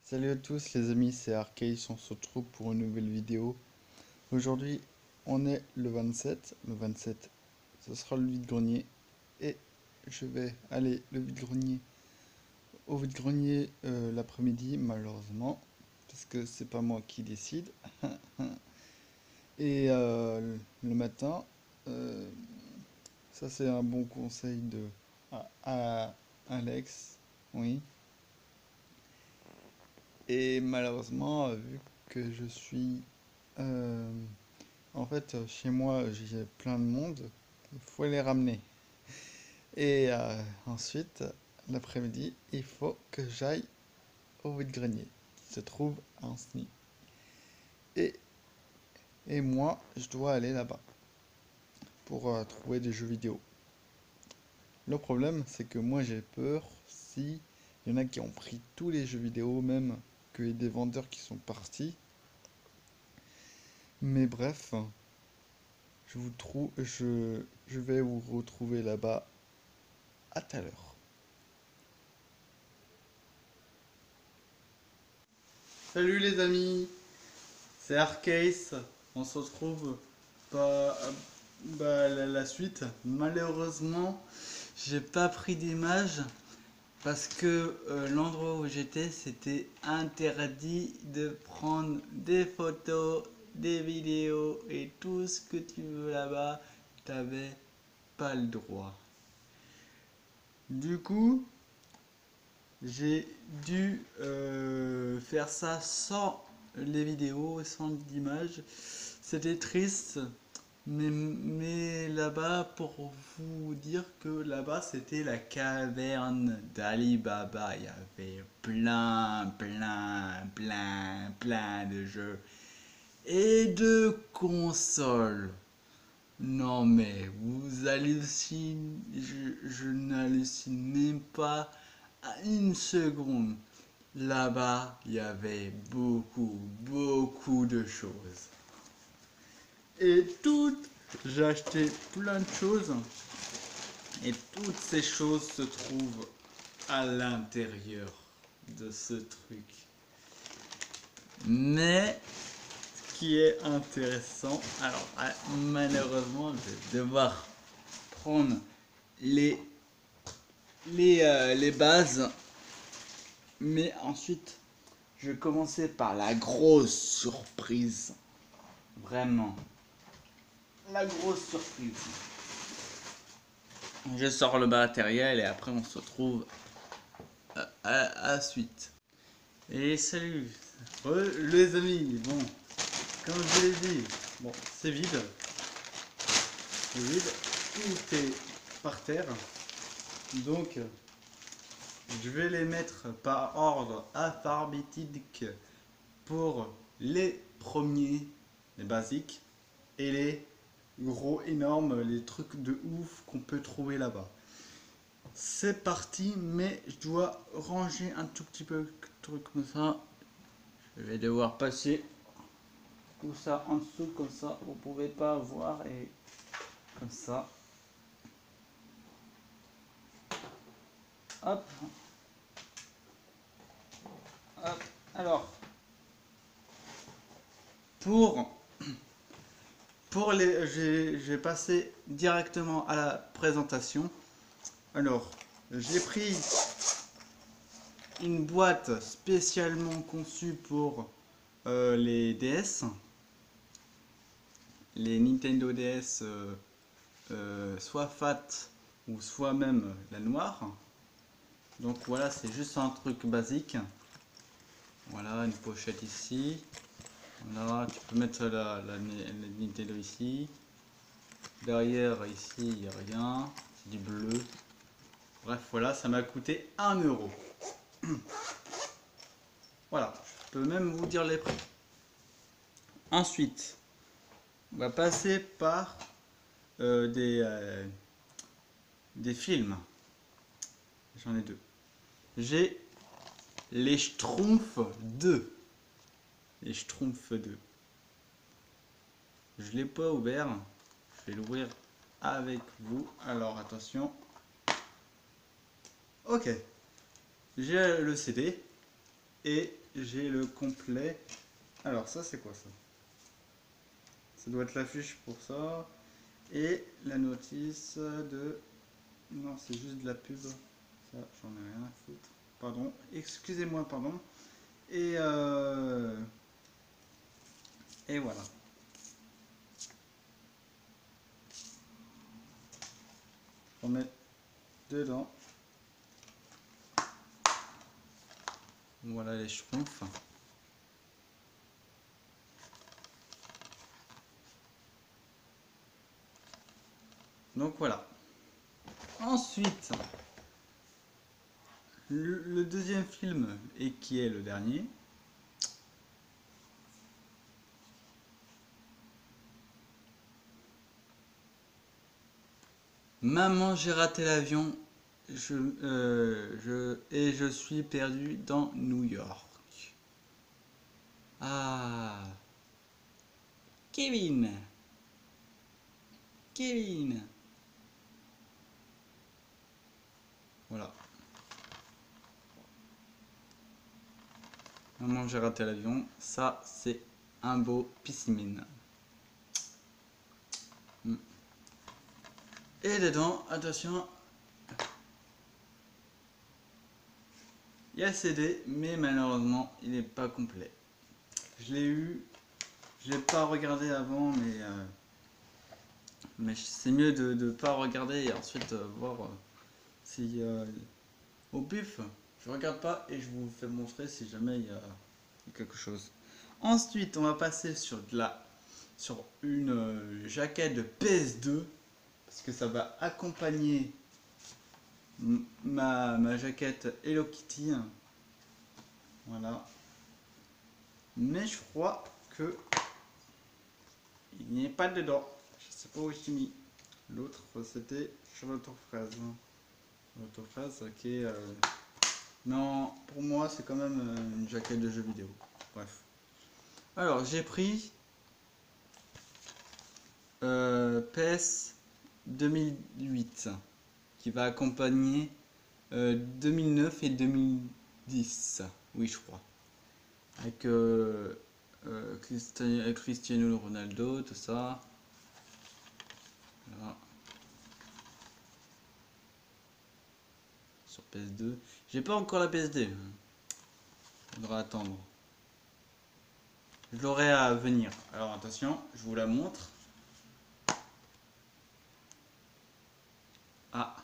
Salut à tous les amis, c'est Arcade, on se retrouve pour une nouvelle vidéo. Aujourd'hui, on est le 27. Le 27, ce sera le vide-grenier. Et je vais aller au vide-grenier l'après-midi, malheureusement. Parce que c'est pas moi qui décide. Et le matin, euh, ça c'est un bon conseil de à Alex. Oui. Et malheureusement, vu que je suis Euh, en fait, chez moi, j'ai plein de monde. Il faut les ramener. Et ensuite, l'après-midi, il faut que j'aille au vide-grenier qui se trouve à Ancenis. Et, et moi, je dois aller là-bas pour trouver des jeux vidéo. Le problème, c'est que moi, j'ai peur si il y en a qui ont pris tous les jeux vidéo, même qu'il y ait des vendeurs qui sont partis. Mais bref, je vais vous retrouver là-bas à tout à l'heure. Salut les amis, c'est Arcase. On se retrouve pas la suite. Malheureusement, j'ai pas pris d'image parce que l'endroit où j'étais, c'était interdit de prendre des photos, des vidéos et tout ce que tu veux là-bas. T'avais pas le droit. Du coup, j'ai dû faire ça sans les vidéos, sans l'image. C'était triste, mais là-bas, pour vous dire que là-bas, c'était la caverne d'Ali Baba. Il y avait plein de jeux et de consoles. Non mais vous hallucinez, je n'hallucine même pas à une seconde. Là-bas, il y avait beaucoup de choses. Et toutes, j'ai acheté plein de choses. Et toutes ces choses se trouvent à l'intérieur de ce truc. Mais, ce qui est intéressant, alors malheureusement, je vais devoir prendre les, les bases. Mais ensuite, je vais commencer par la grosse surprise. Vraiment. La grosse surprise. Je sors le matériel et après on se retrouve à la suite. Et salut les amis. Bon, comme je l'ai dit, bon, c'est vide. C'est vide. Tout est par terre. Donc, je vais les mettre par ordre alphabétique pour les premiers, les basiques, et les gros énormes, les trucs de ouf qu'on peut trouver là-bas. C'est parti, mais je dois ranger un tout petit peu le truc comme ça. Je vais devoir passer tout ça en dessous comme ça, vous pouvez pas voir, et comme ça. Hop. Hop. Alors, pour les, j'ai passé directement à la présentation. Alors, j'ai pris une boîte spécialement conçue pour les DS, les Nintendo DS, soit fat ou soit même la noire. Donc voilà, c'est juste un truc basique. Voilà, une pochette ici. Voilà, tu peux mettre la Nintendo ici. Derrière, ici, il n'y a rien. C'est du bleu. Bref, voilà, ça m'a coûté 1 €. Voilà, je peux même vous dire les prix. Ensuite, on va passer par des films. J'en ai deux. J'ai les Schtroumpfs 2. Les Schtroumpfs 2. Je ne l'ai pas ouvert. Je vais l'ouvrir avec vous. Alors attention. Ok. J'ai le CD et j'ai le complet. Alors ça c'est quoi ça? Ça doit être l'affiche pour ça. Et la notice de... Non, c'est juste de la pub. Ça, j'en ai rien à foutre. Pardon, excusez-moi, pardon. Et voilà. On met dedans. Voilà les schtroumpfs. Donc voilà. Ensuite, le deuxième film, et qui est le dernier, Maman, j'ai raté l'avion, et je suis perdu dans New York. Ah, Kevin, Kevin. Voilà. Maman, j'ai raté l'avion. Ça, c'est un beau spécimen. Et dedans, attention, il y a CD, mais malheureusement, il n'est pas complet. Je l'ai eu, je l'ai pas regardé avant, mais c'est mieux de ne pas regarder et ensuite voir si au pif, je regarde pas et je vous fais montrer si jamais il y a quelque chose. Ensuite, on va passer sur une jaquette de PS2 parce que ça va accompagner ma jaquette Hello Kitty. Voilà. Mais je crois que il n'y est pas dedans. Je sais pas où je l'ai mis. L'autre c'était Charlotte aux fraises. Charlotte aux fraises qui est... Non, pour moi c'est quand même une jaquette de jeu vidéo. Bref. Alors j'ai pris PS 2008 qui va accompagner 2009 et 2010. Oui, je crois. Avec Cristiano Ronaldo, tout ça. Voilà. Sur PS2. J'ai pas encore la PS2. Faudra attendre. Je l'aurai à venir. Alors attention, je vous la montre. Ah.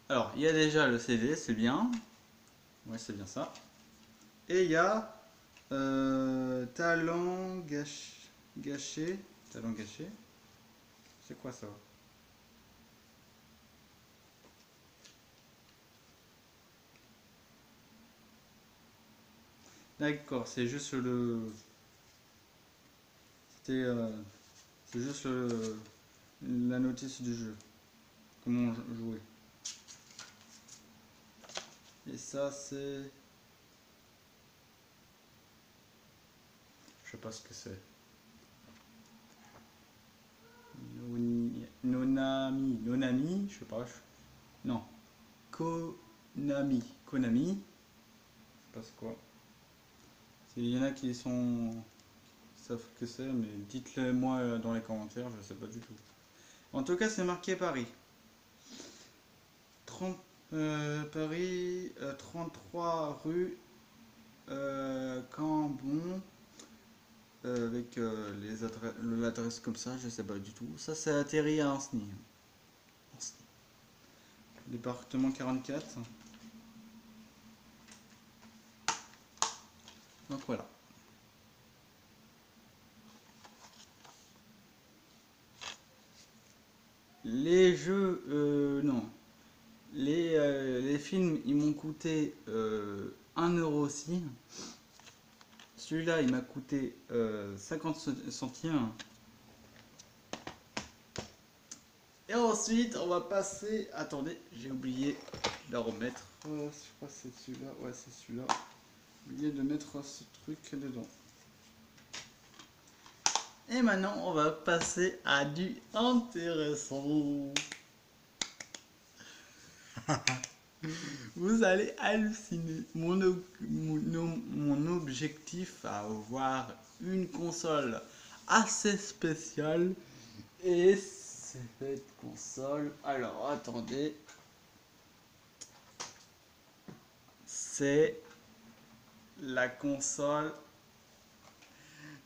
Alors, il y a déjà le CD, c'est bien. Ouais, c'est bien ça. Et il y a talent gâché. Talent gâché. C'est quoi ça? D'accord, c'est juste le... C'était... c'est juste la notice du jeu. Comment jouer. Et ça, c'est... Je sais pas ce que c'est. Nonami, je sais pas. Non. Konami. Konami. Je sais pas c'est quoi. Il y en a qui savent que c'est, mais dites-le moi dans les commentaires, je sais pas du tout. En tout cas, c'est marqué Paris. 30, Paris, 33 rue Cambon, avec l'adresse comme ça, je sais pas du tout. Ça, c'est atterri à Ancenis. Département 44. Donc voilà. Les jeux, non. Les films, ils m'ont coûté 1 € aussi. Celui-là, il m'a coûté 50 centimes. Et ensuite, on va passer... Attendez, j'ai oublié de la remettre. Je crois que c'est celui-là. Ouais, c'est celui-là. J'ai oublié de mettre ce truc dedans. Et maintenant, on va passer à du intéressant. Vous allez halluciner. Mon objectif à avoir une console assez spéciale. Et cette console. Alors attendez. C'est la console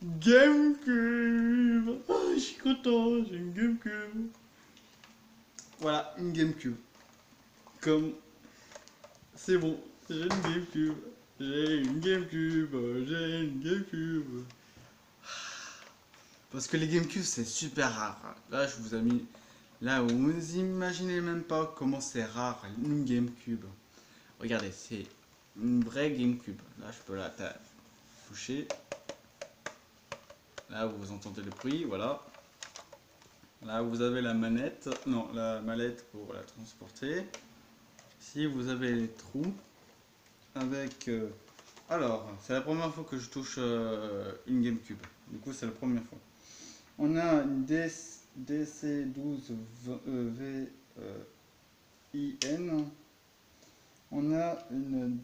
GameCube. Oh, je suis content, j'ai une GameCube. Voilà, une GameCube. Comme c'est bon, j'ai une GameCube. J'ai une GameCube. J'ai une GameCube. Parce que les GameCube c'est super rare. Là, je vous ai mis. Là, vous imaginez même pas comment c'est rare une GameCube. Regardez, c'est une vraie GameCube. Là, je peux la toucher. Là, vous entendez le bruit, voilà. Là, vous avez la manette. Non, la mallette pour la transporter. Ici, vous avez les trous. Avec. Alors, c'est la première fois que je touche une GameCube. Du coup, c'est la première fois. On a une DC12VIN. On a une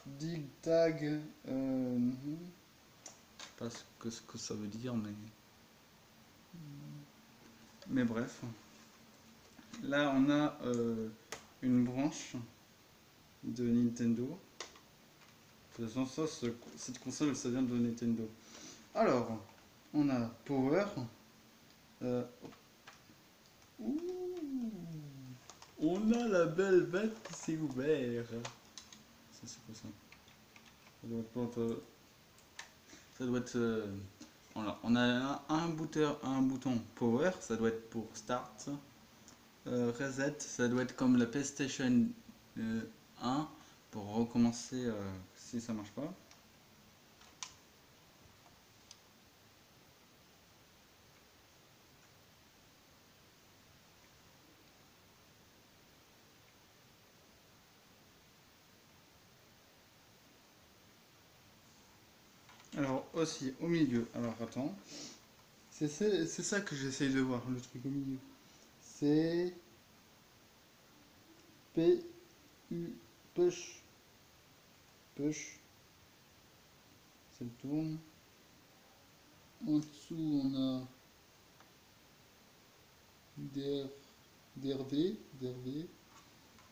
DigTag. Je sais pas ce que ça veut dire, mais bref. Là, on a une branche de Nintendo. De toute façon, cette console, ça vient de Nintendo. Alors, on a Power. Ouh, on a la belle bête qui s'est ouverte. Ça, c'est quoi ça? Ça doit être. Ça doit être voilà. On a un bouton Power, ça doit être pour Start. Reset, ça doit être comme la PlayStation 1 pour recommencer si ça marche pas. Alors aussi au milieu, alors attends, c'est ça que j'essaye de voir, le truc au milieu. C'est P-U, push, push, ça tourne. En dessous on a DRV.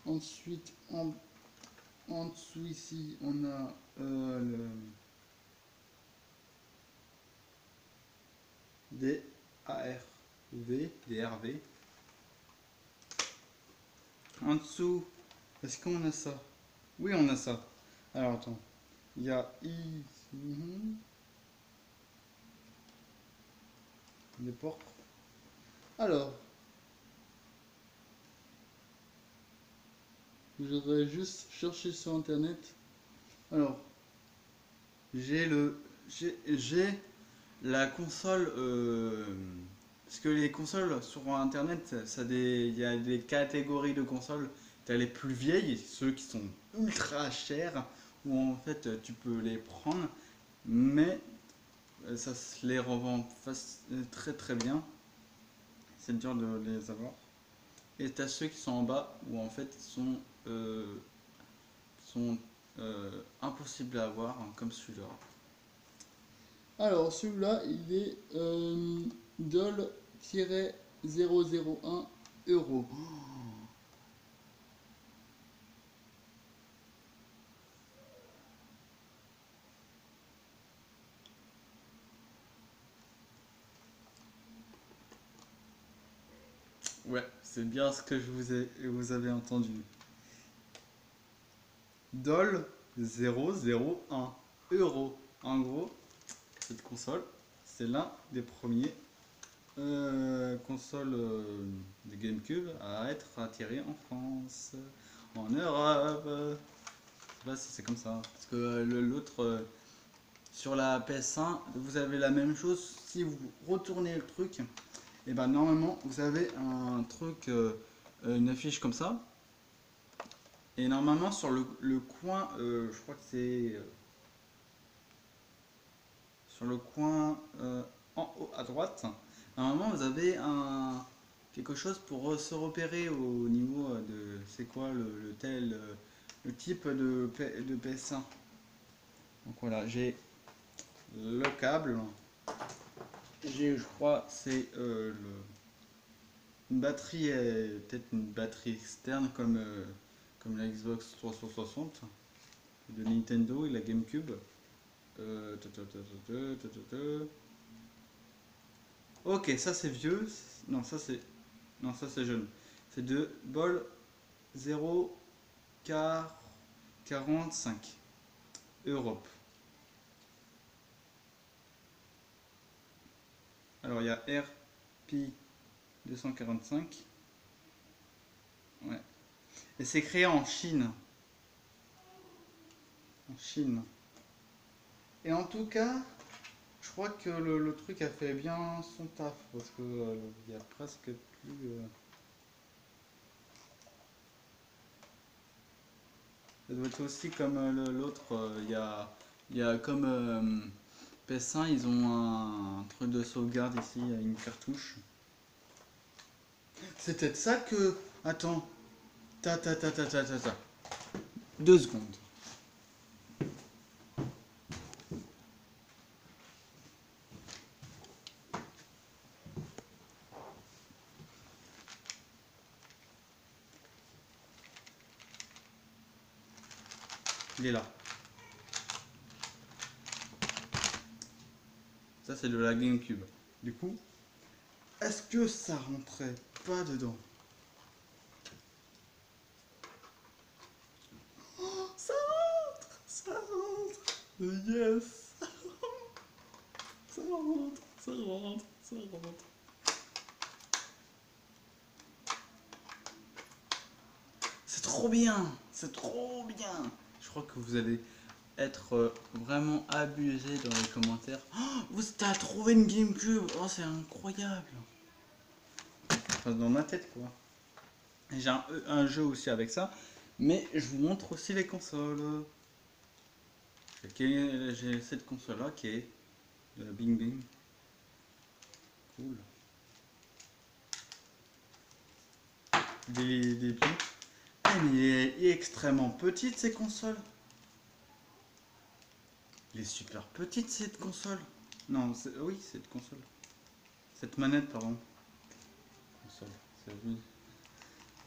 Ensuite en dessous ici on a le DRV. En dessous, est-ce qu'on a ça? Oui, on a ça. Alors attends, il y a I, les portes. Alors, je voudrais juste chercher sur internet. Alors, j'ai la console. Parce que les consoles sur internet, il y a des catégories de consoles. Tu as les plus vieilles, ceux qui sont ultra chers, où en fait tu peux les prendre, mais ça se les revend très très bien. C'est dur de les avoir. Et tu as ceux qui sont en bas, où en fait sont impossibles à avoir, hein, comme celui-là. Alors celui-là, il est $001 euros. Ouais, c'est bien ce que vous avez entendu. Doll 001 euros. En gros, cette console, c'est l'un des premiers consoles de GameCube à être attiré en France, en Europe. Je sais pas si c'est comme ça. Parce que l'autre, sur la PS1, vous avez la même chose. Si vous retournez le truc, et ben normalement vous avez un truc, une affiche comme ça. Et normalement sur le coin, je crois que c'est sur le coin en haut à droite. Normalement vous avez quelque chose pour se repérer au niveau de c'est quoi le type de PS1. Donc voilà, j'ai le câble, j'ai je crois c'est une batterie, peut-être une batterie externe comme la Xbox 360 de Nintendo et la GameCube. Ta, ta, ta, ta, ta, ta, ta. Ok, ça c'est vieux. Non, ça c'est non, ça c'est jeune. C'est de Bol 0,45 Europe. Alors il y a RP 245. Ouais. Et c'est créé en Chine. En Chine. Et en tout cas, je crois que le truc a fait bien son taf. Parce que il y a presque plus. Ça doit être aussi comme l'autre. Il y a comme PS1, ils ont un truc de sauvegarde ici, une cartouche. C'est peut-être ça que. Attends. Ta. 2 secondes. Il est là. Ça, c'est de la GameCube. Du coup, est-ce que ça rentrait pas dedans? Oh, ça rentre! Ça rentre! Yes! Ça rentre! Ça rentre! Ça rentre! C'est trop bien! C'est trop bien! Je crois que vous allez être vraiment abusé dans les commentaires. Oh, vous t'as trouvé une GameCube! Oh, c'est incroyable! Enfin, dans ma tête, quoi. J'ai un jeu aussi avec ça, mais je vous montre aussi les consoles. J'ai cette console là qui est de la Bing Bing. Cool. Des pions. Ah, mais il est extrêmement petite ces consoles. Il est super petite cette console. Non, oui, cette console. Cette manette, pardon. Console. Oui.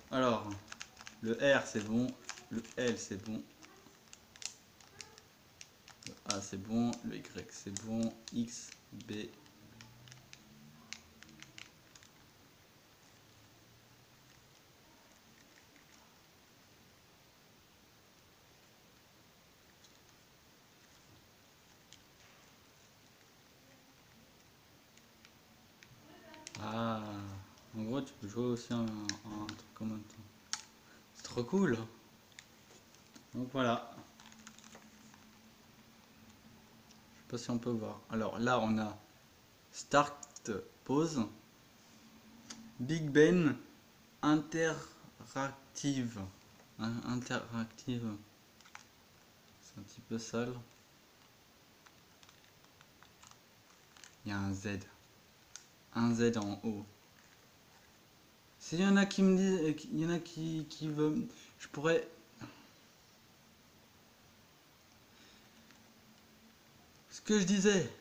Alors, le R c'est bon, le L c'est bon, le A c'est bon, le Y c'est bon, X, B. Ah, en gros tu peux jouer aussi un truc en même temps. C'est trop cool. Donc voilà. Je sais pas si on peut voir. Alors là on a Start, pause, Big Ben, interactive. Interactive. C'est un petit peu sale. Il y a un Z. Un Z en haut. S'il y en a qui me disent, il y en a qui veulent, je pourrais. Ce que je disais,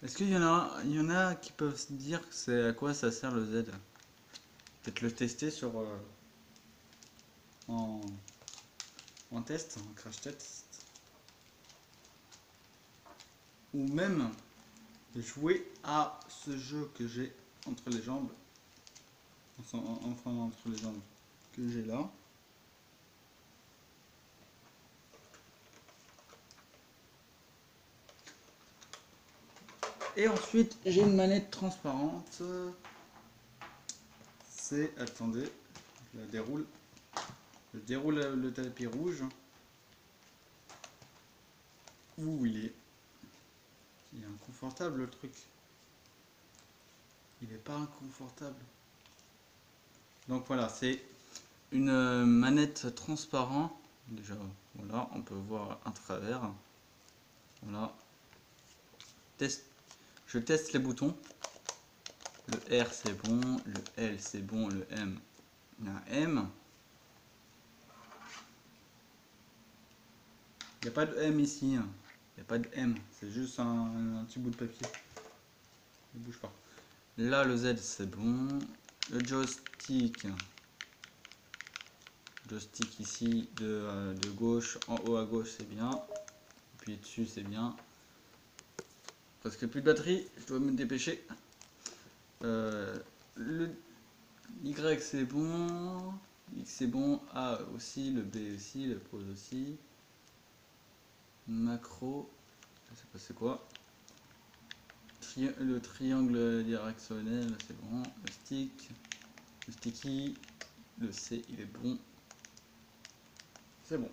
est-ce qu'il y en a qui peuvent se dire que c'est à quoi ça sert le Z? Peut-être le tester sur en, en test, en crash test, ou même jouer à ce jeu que j'ai entre les jambes, enfin entre les jambes que j'ai là. Et ensuite, j'ai une manette transparente. C'est, attendez, je la déroule. Je déroule le tapis rouge. Où il est? Il est inconfortable le truc. Il est pas inconfortable. Donc voilà, c'est une manette transparente. Déjà, voilà, on peut voir à travers. Voilà. Je teste les boutons. Le R c'est bon, le L c'est bon, le M, il y a un M. Il n'y a pas de M ici, hein. Il n'y a pas de M, c'est juste un petit bout de papier. Il bouge pas. Là le Z c'est bon. Le joystick. Joystick ici de gauche, en haut à gauche c'est bien. Puis dessus c'est bien. Parce que plus de batterie, je dois me dépêcher. Le Y c'est bon. X c'est bon. A aussi, le B aussi, le pause aussi. Macro, je sais pas c'est quoi. Le triangle directionnel c'est bon. Le stick, le sticky, le C il est bon. C'est bon.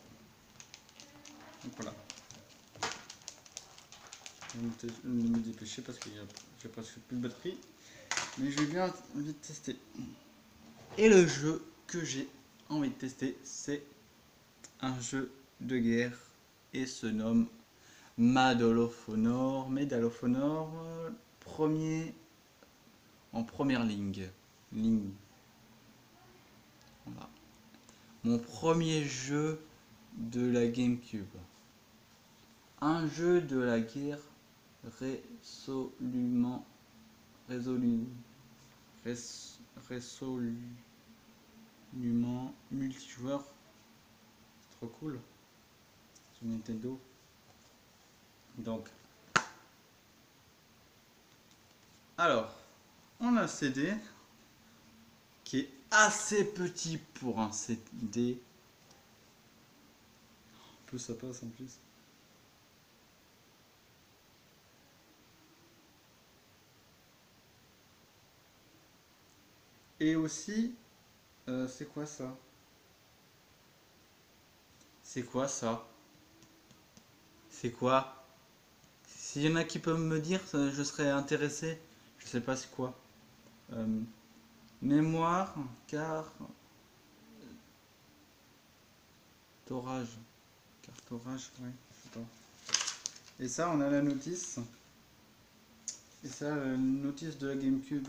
Donc voilà. Je vais me dépêcher parce que j'ai presque plus de batterie. Mais j'ai bien envie de tester. Et le jeu que j'ai envie de tester, c'est un jeu de guerre et se nomme Medal of Honor. Medal of Honor, premier en première ligne. Voilà. Mon premier jeu de la GameCube. Un jeu de la guerre résolument multijoueur. C'est trop cool sur Nintendo. Donc, alors, on a un CD qui est assez petit pour un CD. Plus ça passe en plus. Et aussi, c'est quoi ça? C'est quoi ça? C'est quoi? S'il y en a qui peuvent me dire, je serais intéressé. Je sais pas c'est quoi. Mémoire, car... Cartorage. Cartorage, ouais, je sais pas. Et ça, on a la notice. Et ça, la notice de la GameCube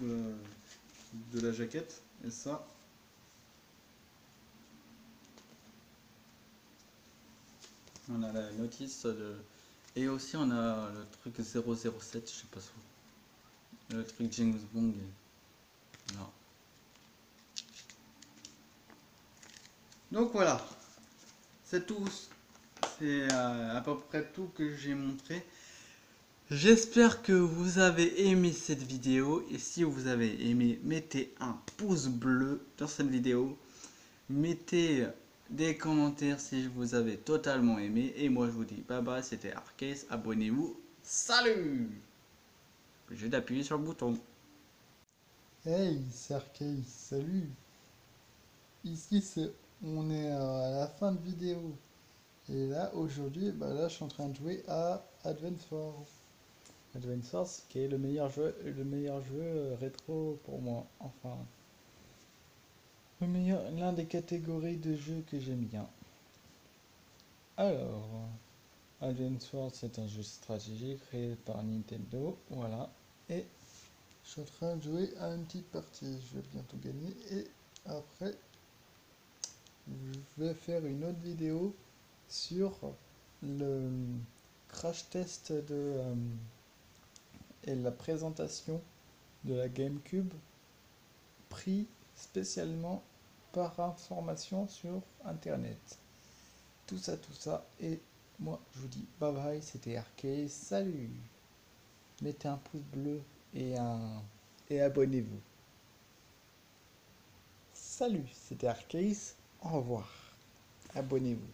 de la jaquette. Et ça... On a la notice de... Et aussi on a le truc 007, je sais pas ça. Le truc James Bond. Non. Donc voilà. C'est tout. C'est à peu près tout que j'ai montré. J'espère que vous avez aimé cette vidéo. Et si vous avez aimé, mettez un pouce bleu dans cette vidéo. Mettez des commentaires si vous avez totalement aimé. Et moi je vous dis bye bye, c'était Arcase. Abonnez-vous. Salut! J'ai d'appuyer sur le bouton. Hey, c'est Arcade, salut! Ici, on est à la fin de vidéo. Et là, aujourd'hui, là, je suis en train de jouer à Advance Wars. Advance Wars, qui est le meilleur jeu rétro pour moi. Enfin, l'un des catégories de jeux que j'aime bien. Alors, Advance Wars, c'est un jeu stratégique créé par Nintendo. Voilà. Et je suis en train de jouer à une petite partie. Je vais bientôt gagner. Et après, je vais faire une autre vidéo sur le crash test et la présentation de la GameCube pris spécialement par information sur internet. Tout ça, et moi je vous dis bye bye, c'était Arcade, salut! Mettez un pouce bleu et abonnez-vous. Salut, c'était Arcade, au revoir, abonnez-vous.